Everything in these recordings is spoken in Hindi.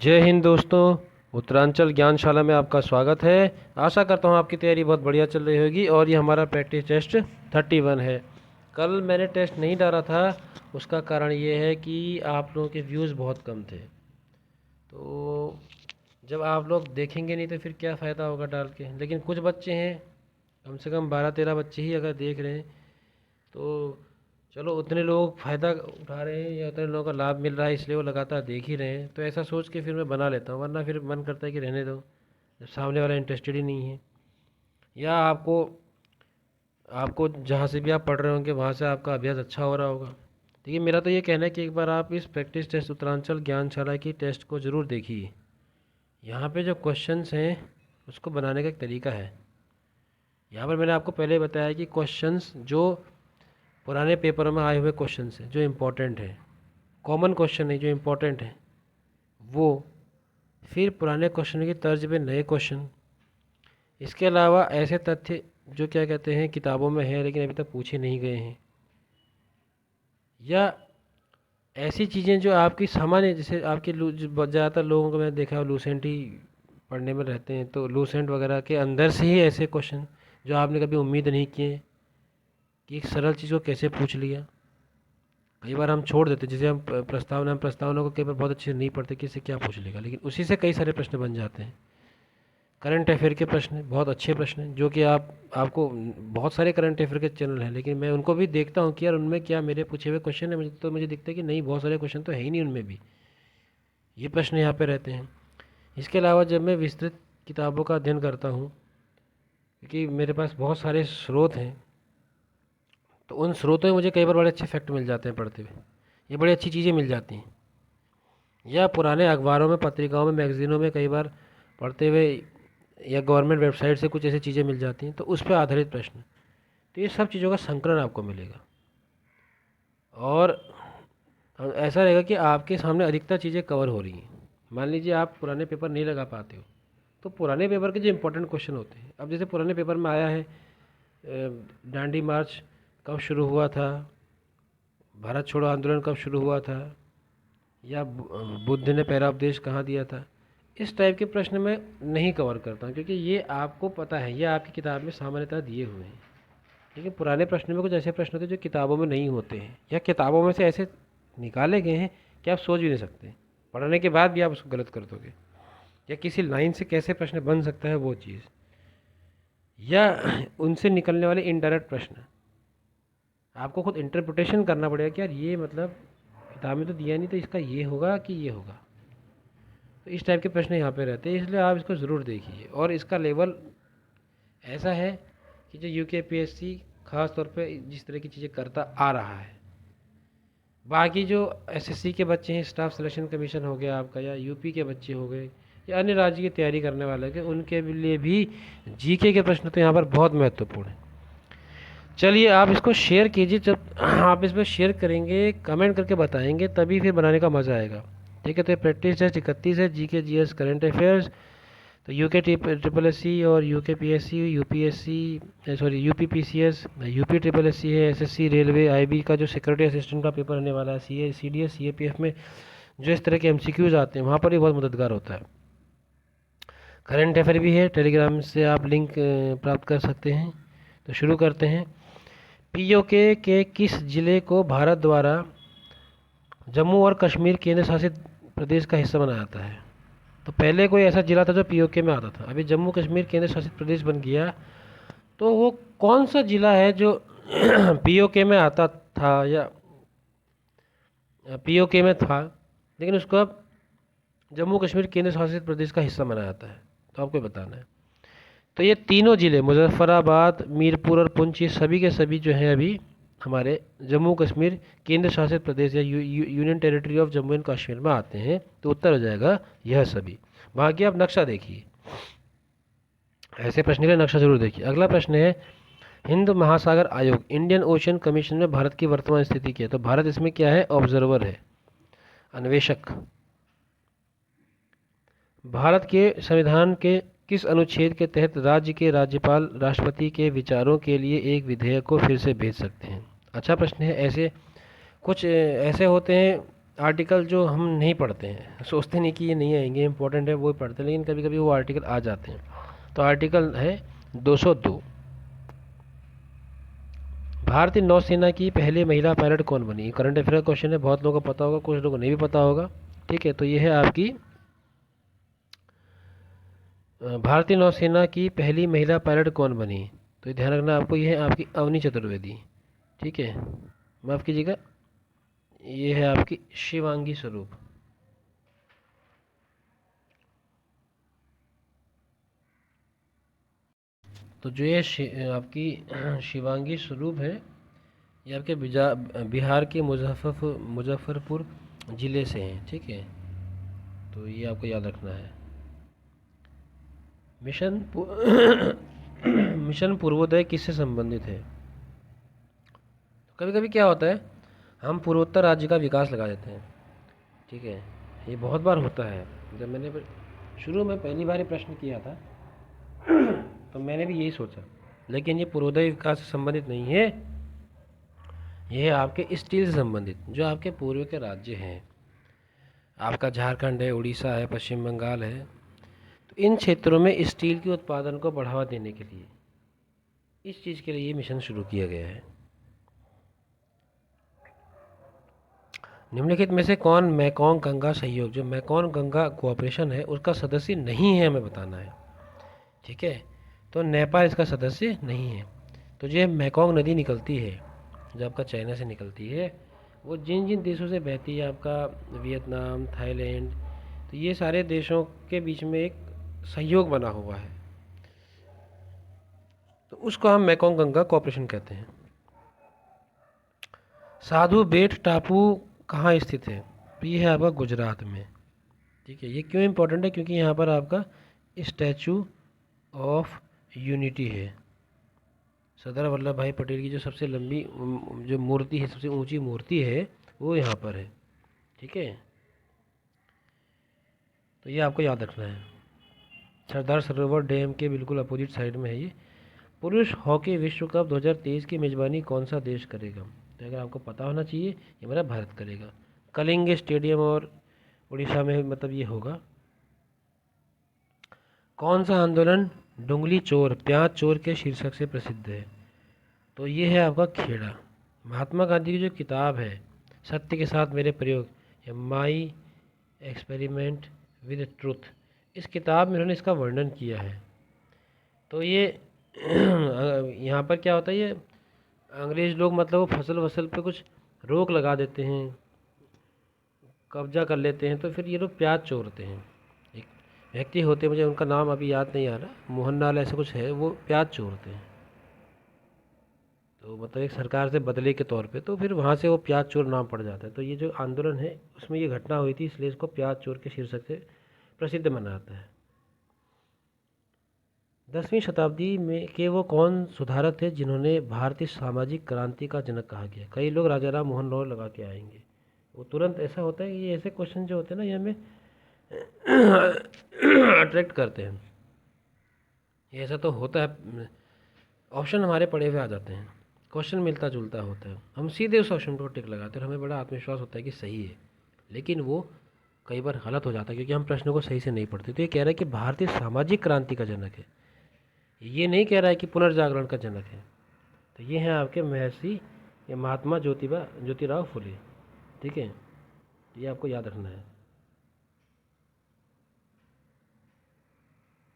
जय हिंद दोस्तों। उत्तरांचल ज्ञानशाला में आपका स्वागत है। आशा करता हूँ आपकी तैयारी बहुत बढ़िया चल रही होगी। और ये हमारा प्रैक्टिस टेस्ट 31 है। कल मैंने टेस्ट नहीं डाला था, उसका कारण ये है कि आप लोगों के व्यूज़ बहुत कम थे। तो जब आप लोग देखेंगे नहीं तो फिर क्या फ़ायदा होगा डाल के। लेकिन कुछ बच्चे हैं, कम से कम 12-13 बच्चे ही अगर देख रहे हैं तो चलो, उतने लोग फ़ायदा उठा रहे हैं या उतने लोगों का लाभ मिल रहा है, इसलिए वो लगातार देख ही रहे हैं। तो ऐसा सोच के फिर मैं बना लेता हूँ, वरना फिर मन करता है कि रहने दो जब सामने वाला इंटरेस्टेड ही नहीं है। या आपको आपको जहाँ से भी आप पढ़ रहे होंगे वहाँ से आपका अभ्यास अच्छा हो रहा होगा। देखिए, मेरा तो ये कहना है कि एक बार आप इस प्रैक्टिस टेस्ट उत्तरांचल ज्ञानशाला की टेस्ट को ज़रूर देखिए। यहाँ पे जो क्वेश्चंस हैं उसको बनाने का एक तरीका है। यहाँ पर मैंने आपको पहले बताया कि क्वेश्चंस जो पुराने पेपर में आए हुए क्वेश्चंस हैं, जो इम्पोर्टेंट है, कॉमन क्वेश्चन है जो इम्पोर्टेंट है वो, फिर पुराने क्वेश्चन की तर्ज पे नए क्वेश्चन, इसके अलावा ऐसे तथ्य जो क्या कहते हैं किताबों में है लेकिन अभी तक पूछे नहीं गए हैं, या ऐसी चीज़ें जो आपकी सामान्य, जैसे आपके ज़्यादातर लोगों को मैंने देखा है लूसेंट ही पढ़ने में रहते हैं, तो लूसेंट वगैरह के अंदर से ही ऐसे क्वेश्चन जो आपने कभी उम्मीद नहीं किए कि एक सरल चीज़ को कैसे पूछ लिया। कई बार हम छोड़ देते, जैसे हम प्रस्तावना को कई बार बहुत अच्छे से नहीं पढ़ते कि इससे क्या पूछ लेगा, लेकिन उसी से कई सारे प्रश्न बन जाते हैं। करंट अफेयर के प्रश्न बहुत अच्छे प्रश्न हैं, जो कि आपको बहुत सारे करंट अफेयर के चैनल हैं, लेकिन मैं उनको भी देखता हूँ कि यार उनमें क्या मेरे पूछे हुए क्वेश्चन है। मुझे दिखता है कि नहीं, बहुत सारे क्वेश्चन तो है ही नहीं उनमें भी, ये प्रश्न यहाँ पे रहते हैं। इसके अलावा जब मैं विस्तृत किताबों का अध्ययन करता हूँ, क्योंकि मेरे पास बहुत सारे स्रोत हैं, तो उन स्रोतों में मुझे कई बार बड़े अच्छे फैक्ट मिल जाते हैं पढ़ते हुए, ये बड़ी अच्छी चीज़ें मिल जाती हैं। या पुराने अखबारों में, पत्रिकाओं में, मैगज़ीनों में कई बार पढ़ते हुए, या गवर्नमेंट वेबसाइट से कुछ ऐसी चीज़ें मिल जाती हैं, तो उस पर आधारित प्रश्न। तो ये सब चीज़ों का संकलन आपको मिलेगा। और ऐसा रहेगा कि आपके सामने अधिकतर चीज़ें कवर हो रही हैं। मान लीजिए आप पुराने पेपर नहीं लगा पाते हो, तो पुराने पेपर के जो इंपॉर्टेंट क्वेश्चन होते हैं, अब जैसे पुराने पेपर में आया है दांडी मार्च कब शुरू हुआ था, भारत छोड़ो आंदोलन कब शुरू हुआ था, या बुद्ध ने पहला उपदेश कहाँ दिया था। इस टाइप के प्रश्न मैं नहीं कवर करता हूँ, क्योंकि ये आपको पता है, ये आपकी किताब में सामान्यतः दिए हुए हैं। लेकिन पुराने प्रश्न में कुछ ऐसे प्रश्न होते हैं जो किताबों में नहीं होते हैं, या किताबों में से ऐसे निकाले गए हैं कि आप सोच भी नहीं सकते, पढ़ने के बाद भी आप उसको गलत कर दोगे। या किसी लाइन से कैसे प्रश्न बन सकता है वो चीज़, या उनसे निकलने वाले इनडायरेक्ट प्रश्न, आपको खुद इंटरप्रिटेशन करना पड़ेगा कि यार ये मतलब किताब में तो दिया नहीं, तो इसका ये होगा कि ये होगा। तो इस टाइप के प्रश्न यहाँ पे रहते हैं, इसलिए आप इसको ज़रूर देखिए। और इसका लेवल ऐसा है कि जो UKPSC ख़ास तौर पे जिस तरह की चीज़ें करता आ रहा है, बाकी जो SSC के बच्चे हैं, स्टाफ सिलेक्शन कमीशन हो गया आपका, या यूपी के बच्चे हो गए, या अन्य राज्य की तैयारी करने वाले के, उनके लिए भी GK के प्रश्न तो यहाँ पर बहुत महत्वपूर्ण है। चलिए, आप इसको शेयर कीजिए। जब आप इसमें शेयर करेंगे, कमेंट करके बताएंगे, तभी फिर बनाने का मज़ा आएगा। ठीक है, तो ये प्रैक्टिस टेस्ट 31 है, GK GS करंट अफेयर्स। तो UKSSC और UKPSC, UPPCS, UPSSC है, SSC, रेलवे, IB का जो सिक्योरिटी असिस्टेंट का पेपर आने वाला है, CDS CAPF में जो इस तरह के MCQs आते हैं, वहाँ पर भी बहुत मददगार होता है। करंट अफेयर भी है, टेलीग्राम से आप लिंक प्राप्त कर सकते हैं। तो शुरू करते हैं। POK के किस जिले को भारत द्वारा जम्मू और कश्मीर केंद्र शासित प्रदेश का हिस्सा बनाया जाता है? तो पहले कोई ऐसा जिला था जो POK में आता था, अभी जम्मू कश्मीर केंद्र शासित प्रदेश बन गया। तो वो कौन सा जिला है जो POK में आता था, या POK में था लेकिन उसको अब जम्मू कश्मीर केंद्र शासित प्रदेश का हिस्सा बनाया जाता है? तो आपको बताना है। तो ये तीनों ज़िले, मुजफ्फराबाद, मीरपुर और पुंछ, ये सभी के सभी जो हैं अभी हमारे जम्मू कश्मीर केंद्र शासित प्रदेश या union territory of Jammu and Kashmir में आते हैं। तो उत्तर हो जाएगा यह सभी। बाकी आप नक्शा देखिए, ऐसे प्रश्न के लिए नक्शा जरूर देखिए। अगला प्रश्न है, हिंद महासागर आयोग, इंडियन ओशन कमीशन में भारत की वर्तमान स्थिति क्या है? तो भारत इसमें क्या है? ऑब्जर्वर है, अन्वेषक। भारत के संविधान के किस अनुच्छेद के तहत राज्य के राज्यपाल राष्ट्रपति के विचारों के लिए एक विधेयक को फिर से भेज सकते हैं? अच्छा प्रश्न है। ऐसे कुछ ऐसे होते हैं आर्टिकल जो हम नहीं पढ़ते हैं, सोचते नहीं कि ये नहीं आएंगे, इंपॉर्टेंट है, वो पढ़ते हैं, लेकिन कभी कभी वो आर्टिकल आ जाते हैं। तो आर्टिकल है 202। भारतीय नौसेना की पहली महिला पायलट कौन बनी? करंट अफेयर क्वेश्चन है, बहुत लोगों को पता होगा, कुछ लोगों को नहीं भी पता होगा। ठीक है, तो ये है आपकी भारतीय नौसेना की पहली महिला पायलट कौन बनी? तो ये ध्यान रखना आपको, ये है आपकी अवनी चतुर्वेदी। ठीक है, माफ़ कीजिएगा, ये है आपकी शिवांगी स्वरूप। तो जो ये आपकी शिवांगी स्वरूप है, ये आपके बिहार के मुजफ्फरपुर ज़िले से हैं। ठीक है, तो ये आपको याद रखना है। मिशन पूर्वोदय किससे संबंधित है? कभी कभी क्या होता है, हम पूर्वोत्तर राज्य का विकास लगा देते हैं। ठीक है, ये बहुत बार होता है। जब मैंने शुरू में पहली बार ये प्रश्न किया था तो मैंने भी यही सोचा, लेकिन ये पूर्वोदय विकास से संबंधित नहीं है, ये है आपके स्टील से संबंधित, जो आपके पूर्व के राज्य हैं। आपका झारखंड है, उड़ीसा है, पश्चिम बंगाल है। तो इन क्षेत्रों में स्टील के उत्पादन को बढ़ावा देने के लिए, इस चीज़ के लिए ये मिशन शुरू किया गया है। निम्नलिखित में से कौन मैकोंग गंगा सहयोग, जो मैकोंग गंगा कोऑपरेशन है, उसका सदस्य नहीं है, हमें बताना है। ठीक है, तो नेपाल इसका सदस्य नहीं है। तो जो मैकोंग नदी निकलती है, जो आपका चाइना से निकलती है, वो जिन जिन देशों से बहती है, आपका वियतनाम, थाईलैंड, तो ये सारे देशों के बीच में एक सहयोग बना हुआ है, तो उसको हम मैकोंग गंगा कोऑपरेशन कहते हैं। साधु बेट टापू कहाँ स्थित है? तो ये है आपका गुजरात में। ठीक है, ये क्यों इम्पोर्टेंट है? क्योंकि यहाँ पर आपका स्टैचू ऑफ यूनिटी है। सरदार वल्लभ भाई पटेल की जो सबसे लंबी जो मूर्ति है, सबसे ऊंची मूर्ति है, वो यहाँ पर है। ठीक है, तो ये आपको याद रखना है। सरदार सरोवर डैम के बिल्कुल अपोजिट साइड में है ये। पुरुष हॉकी विश्व कप 2023 की मेज़बानी कौन सा देश करेगा? तो अगर आपको पता होना चाहिए, ये मेरा भारत करेगा। कलिंग स्टेडियम और उड़ीसा में मतलब ये होगा। कौन सा आंदोलन डुंगली चोर प्याज चोर के शीर्षक से प्रसिद्ध है? तो ये है आपका खेड़ा। महात्मा गांधी की जो किताब है, सत्य के साथ मेरे प्रयोग, या माई एक्सपेरिमेंट विद ट्रुथ, इस किताब में उन्होंने इसका वर्णन किया है। तो ये यहाँ पर क्या होता है, ये अंग्रेज़ लोग मतलब वो फसल वसल पे कुछ रोक लगा देते हैं, कब्जा कर लेते हैं, तो फिर ये लोग प्याज चोरते हैं। एक व्यक्ति होते हैं, मुझे उनका नाम अभी याद नहीं आ रहा, मोहनलाल ऐसा कुछ है, वो प्याज चोरते हैं। तो मतलब एक सरकार से बदले के तौर पे, तो फिर वहाँ से वो प्याज चोर नाम पड़ जाता है। तो ये जो आंदोलन है उसमें ये घटना हुई थी, इसलिए इसको प्याज चोर के शीर्षक से प्रसिद्ध माना जाता है। 10वीं शताब्दी में के वो कौन सुधारक थे जिन्होंने भारतीय सामाजिक क्रांति का जनक कहा गया? कई लोग राजा राम मोहन रॉय लगा के आएंगे, वो तुरंत ऐसा होता है कि ये ऐसे क्वेश्चन जो होते हैं ना, ये हमें अट्रैक्ट करते हैं। ये ऐसा तो होता है, ऑप्शन हमारे पड़े हुए आ जाते हैं, क्वेश्चन मिलता जुलता होता है, हम सीधे उस ऑप्शन पर टिक लगाते हैं और हमें बड़ा आत्मविश्वास होता है कि सही है, लेकिन वो कई बार गलत हो जाता है क्योंकि हम प्रश्न को सही से नहीं पढ़ते। तो ये कह रहा है कि भारतीय सामाजिक क्रांति का जनक है, ये नहीं कह रहा है कि पुनर्जागरण का जनक है। तो ये हैं आपके महर्षि या महात्मा ज्योतिराव फुले। ठीक है, ये आपको याद रखना है।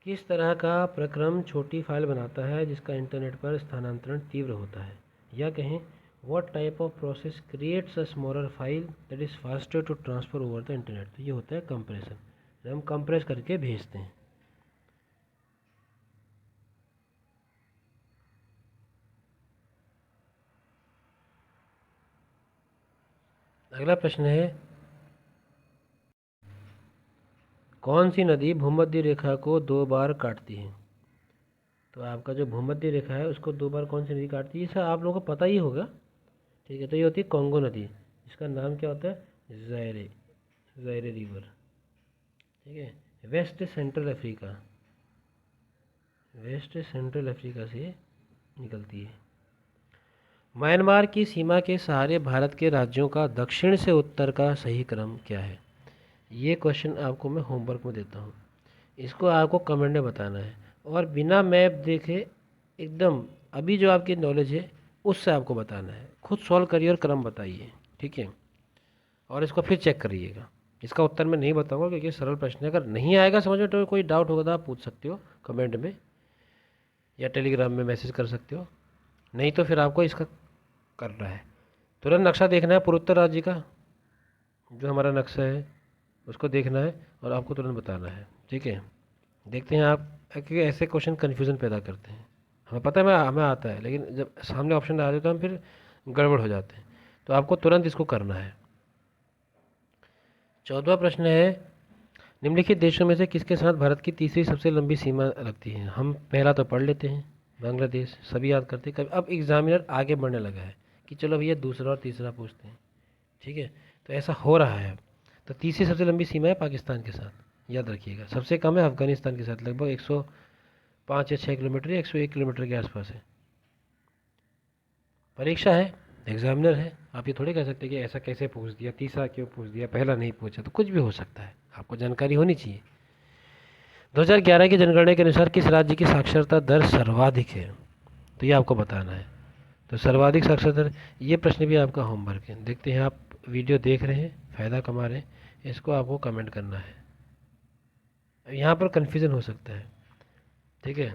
किस तरह का प्रक्रम छोटी फाइल बनाता है जिसका इंटरनेट पर स्थानांतरण तीव्र होता है? या कहें, what type of process creates a smaller file that is faster to transfer over the internet? तो ये होता है कंप्रेशन, हम कंप्रेस करके भेजते हैं। अगला प्रश्न है, कौन सी नदी भूमध्य रेखा को 2 बार काटती है? तो आपका जो भूमध्य रेखा है उसको 2 बार कौन सी नदी काटती है? सर आप लोगों को पता ही होगा। ठीक है, तो ये होती है कॉन्गो नदी, इसका नाम क्या होता है? Zaire, Zaire river. ठीक है, west central Africa, west central Africa से निकलती है। म्यांमार की सीमा के सहारे भारत के राज्यों का दक्षिण से उत्तर का सही क्रम क्या है? ये क्वेश्चन आपको मैं होमवर्क में देता हूँ। इसको आपको कमेंट में बताना है और बिना मैप देखे एकदम अभी जो आपकी नॉलेज है उससे आपको बताना है। खुद सॉल्व करिए और क्रम बताइए, ठीक है? और इसको फिर चेक करिएगा। इसका उत्तर मैं नहीं बताऊंगा क्योंकि सरल प्रश्न है। अगर नहीं आएगा समझ में तो कोई डाउट होगा तो आप पूछ सकते हो कमेंट में या टेलीग्राम में मैसेज कर सकते हो। नहीं तो फिर आपको इसका करना है। तुरंत नक्शा देखना है पूर्वोत्तर राज्य का, जो हमारा नक्शा है उसको देखना है और आपको तुरंत बताना है, ठीक है? देखते हैं आप, क्योंकि ऐसे क्वेश्चन कन्फ्यूज़न पैदा करते हैं। हमें पता है, हमें आता है, लेकिन जब सामने ऑप्शन आ जाए तो हम फिर गड़बड़ हो जाते हैं। तो आपको तुरंत इसको करना है। 14वां प्रश्न है, निम्नलिखित देशों में से किसके साथ भारत की तीसरी सबसे लंबी सीमा लगती है? हम पहला तो पढ़ लेते हैं, बांग्लादेश, सभी याद करते हैं। कभी अब एग्जामिनर आगे बढ़ने लगा है कि चलो भैया दूसरा और तीसरा पूछते हैं, ठीक है? तो ऐसा हो रहा है। तो तीसरी सबसे लंबी सीमा है पाकिस्तान के साथ, याद रखिएगा। सबसे कम है अफगानिस्तान के साथ, लगभग 105 या 6 किलोमीटर या 101 किलोमीटर के आसपास है। परीक्षा है, एग्जामिनर है, आप ये थोड़ी कह सकते कि ऐसा कैसे पूछ दिया, तीसरा क्यों पूछ दिया, पहला नहीं पूछा। तो कुछ भी हो सकता है, आपको जानकारी होनी चाहिए। 2011 की जनगणना के अनुसार किस राज्य की साक्षरता दर सर्वाधिक है? तो ये आपको बताना है। तो सर्वाधिक साक्षरता दर, ये प्रश्न भी आपका होमवर्क है। देखते हैं आप वीडियो देख रहे हैं, फ़ायदा कमा रहे हैं, इसको आपको कमेंट करना है। यहाँ पर कन्फ्यूज़न हो सकता है, ठीक है?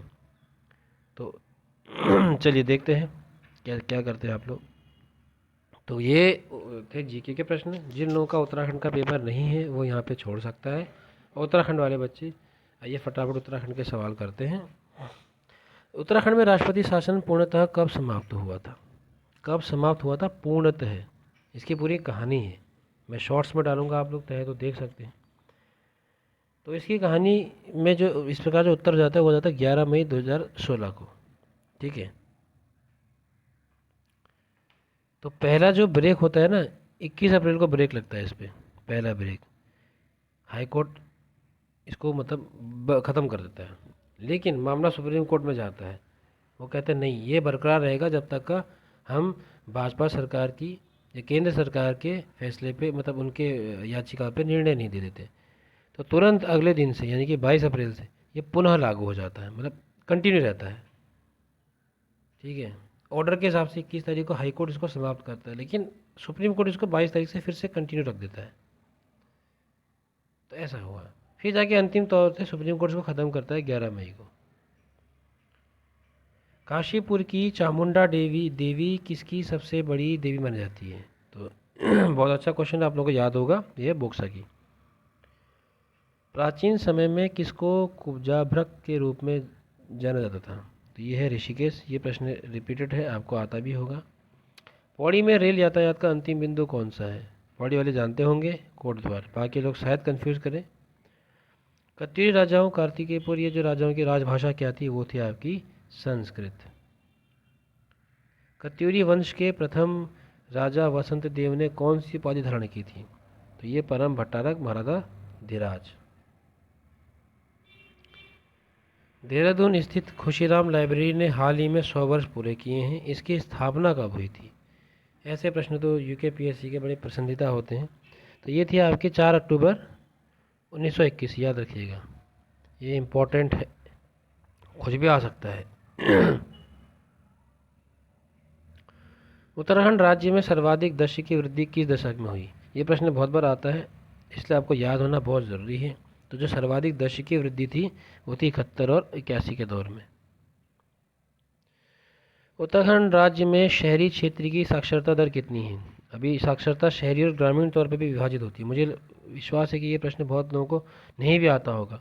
तो चलिए देखते हैं क्या क्या करते हैं आप लोग। तो ये थे जीके के प्रश्न। जिन लोगों का उत्तराखंड का पेपर नहीं है वो यहाँ पे छोड़ सकता है। उत्तराखंड वाले बच्चे आइए फटाफट उत्तराखंड के सवाल करते हैं। उत्तराखंड में राष्ट्रपति शासन पूर्णतः कब समाप्त हुआ था? कब समाप्त हुआ था पूर्णतः? इसकी पूरी कहानी है, मैं शॉर्ट्स में डालूंगा, आप लोग चाहे तो देख सकते हैं। तो इसकी कहानी में जो इस प्रकार जो उत्तर जाता है वो जाता है 11 मई 2016 को, ठीक है? तो पहला जो ब्रेक होता है ना, 21 अप्रैल को ब्रेक लगता है इस पर, पहला ब्रेक। हाई कोर्ट इसको मतलब ख़त्म कर देता है, लेकिन मामला सुप्रीम कोर्ट में जाता है। वो कहते हैं नहीं, ये बरकरार रहेगा जब तक का हम भाजपा सरकार की या केंद्र सरकार के फैसले पे, मतलब उनके याचिका पे निर्णय नहीं दे देते। तो तुरंत अगले दिन से यानी कि 22 अप्रैल से ये पुनः लागू हो जाता है, मतलब कंटिन्यू रहता है, ठीक है? ऑर्डर के हिसाब से 21 तारीख को हाई कोर्ट इसको समाप्त करता है, लेकिन सुप्रीम कोर्ट इसको 22 तारीख से फिर से कंटिन्यू रख देता है। तो ऐसा हुआ, फिर जाके अंतिम तौर से सुप्रीम कोर्ट इसको ख़त्म करता है 11 मई को। काशीपुर की चामुंडा देवी देवी किसकी सबसे बड़ी देवी मानी जाती है? तो बहुत अच्छा क्वेश्चन, आप लोगों को याद होगा, ये है बोक्सा की। प्राचीन समय में किसको कुब्जाभ्रक के रूप में जाना जाता था? तो ये है ऋषिकेश। ये प्रश्न रिपीटेड है, आपको आता भी होगा। पौड़ी में रेल यातायात का अंतिम बिंदु कौन सा है? पौड़ी वाले जानते होंगे, कोट द्वार। बाकी लोग शायद कंफ्यूज करें। कत्यूरी राजाओं कार्तिकेयपुर, ये जो राजाओं की राजभाषा क्या थी? वो थी आपकी संस्कृत। कत्यूरी वंश के प्रथम राजा वसंत देव ने कौन सी उपाधि धारण की थी? तो ये परम भट्टारक महाराजा धीराज। देहरादून स्थित खुशीराम लाइब्रेरी ने हाल ही में 100 वर्ष पूरे किए हैं, इसकी स्थापना कब हुई थी? ऐसे प्रश्न तो यूकेपीएससी के बड़े पसंदीदा होते हैं। तो ये थी आपकी 4 अक्टूबर 1921, याद रखिएगा, ये इम्पोर्टेंट है, कुछ भी आ सकता है। उत्तराखंड राज्य में सर्वाधिक दशक की वृद्धि किस दशक में हुई? ये प्रश्न बहुत बार आता है, इसलिए आपको याद होना बहुत ज़रूरी है। तो जो सर्वाधिक दशक की वृद्धि थी वो थी 71 और 81 के दौर में। उत्तराखंड राज्य में शहरी क्षेत्र की साक्षरता दर कितनी है? अभी साक्षरता शहरी और ग्रामीण तौर पर भी विभाजित होती है। मुझे विश्वास है कि ये प्रश्न बहुत लोगों को नहीं भी आता होगा,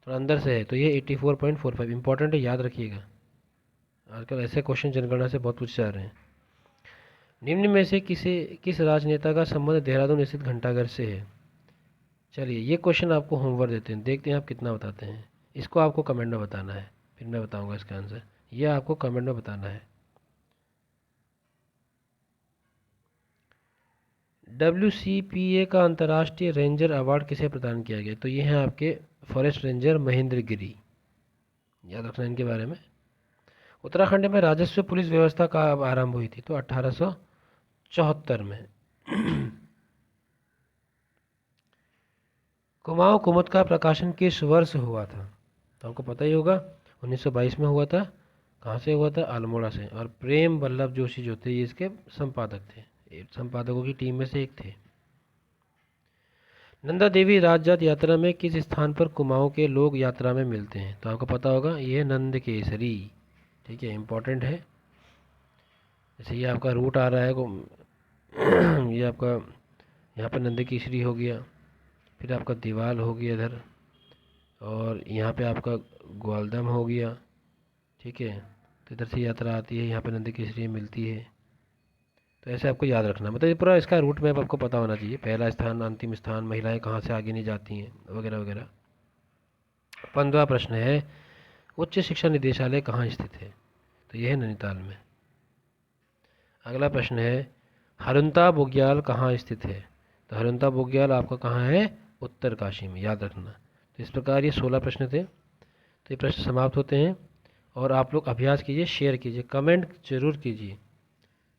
थोड़ा अंदर से है। तो ये 84.45 इंपॉर्टेंट है, याद रखिएगा। आजकल ऐसे क्वेश्चन जनगणना से बहुत पूछे जा रहे हैं। निम्न में से किस राजनेता का संबंध देहरादून स्थित घंटाघर से है? चलिए ये क्वेश्चन आपको होमवर्क देते हैं, देखते हैं आप कितना बताते हैं। इसको आपको कमेंट में बताना है, फिर मैं बताऊंगा इसका आंसर। ये आपको कमेंट में बताना है। WCPA का अंतर्राष्ट्रीय रेंजर अवार्ड किसे प्रदान किया गया? तो ये हैं आपके फॉरेस्ट रेंजर महेंद्र गिरी, याद रखना इनके बारे में। उत्तराखंड में राजस्व पुलिस व्यवस्था कब आरंभ हुई थी? तो 1874 में। कुमाऊं कुमुद का प्रकाशन किस वर्ष हुआ था? तो आपको पता ही होगा, 1922 में हुआ था। कहाँ से हुआ था? अल्मोड़ा से। और प्रेम वल्लभ जोशी जो थे ये इसके संपादक थे, ये संपादकों की टीम में से एक थे। नंदा देवी राजजात यात्रा में किस स्थान पर कुमाऊं के लोग यात्रा में मिलते हैं? तो आपको पता होगा, ये नंद केसरी। ठीक है, इम्पोर्टेंट है। जैसे ये आपका रूट आ रहा है ये आपका यहाँ पर नंद केसरी हो गया, फिर आपका दीवाल हो गया इधर, और यहाँ पे आपका ग्वालदम हो गया। ठीक है, तो इधर से यात्रा आती है, यहाँ पे नंद केसरी मिलती है। तो ऐसे आपको याद रखना, मतलब ये पूरा इसका रूट मैप आपको पता होना चाहिए, पहला स्थान, अंतिम स्थान, महिलाएं कहाँ से आगे नहीं जाती हैं, वगैरह वगैरह। 15वां प्रश्न है, उच्च शिक्षा निदेशालय कहाँ स्थित है? तो यह है नैनीताल में। अगला प्रश्न है, हरुंता बुग्याल कहाँ स्थित है? तो हरुंता बुग्याल आपका कहाँ है? उत्तरकाशी में, याद रखना। तो इस प्रकार ये 16 प्रश्न थे। तो ये प्रश्न समाप्त होते हैं, और आप लोग अभ्यास कीजिए, शेयर कीजिए, कमेंट जरूर कीजिए।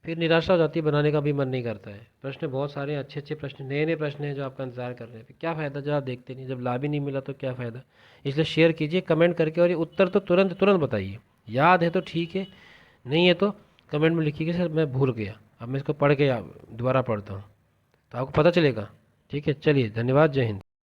फिर निराशा हो जाती है, बनाने का भी मन नहीं करता है। प्रश्न बहुत सारे अच्छे अच्छे प्रश्न, नए नए प्रश्न हैं जो आपका इंतजार कर रहे हैं। फिर क्या फ़ायदा जब आप देखते नहीं, जब लाभ ही नहीं मिला तो क्या फ़ायदा। इसलिए शेयर कीजिए कमेंट करके, और ये उत्तर तो तुरंत तुरंत बताइए। याद है तो ठीक है, नहीं है तो कमेंट में लिखिए कि सर मैं भूल गया, अब मैं इसको पढ़ के दोबारा पढ़ता हूँ, तो आपको पता चलेगा। ठीक है, चलिए, धन्यवाद, जय हिंद।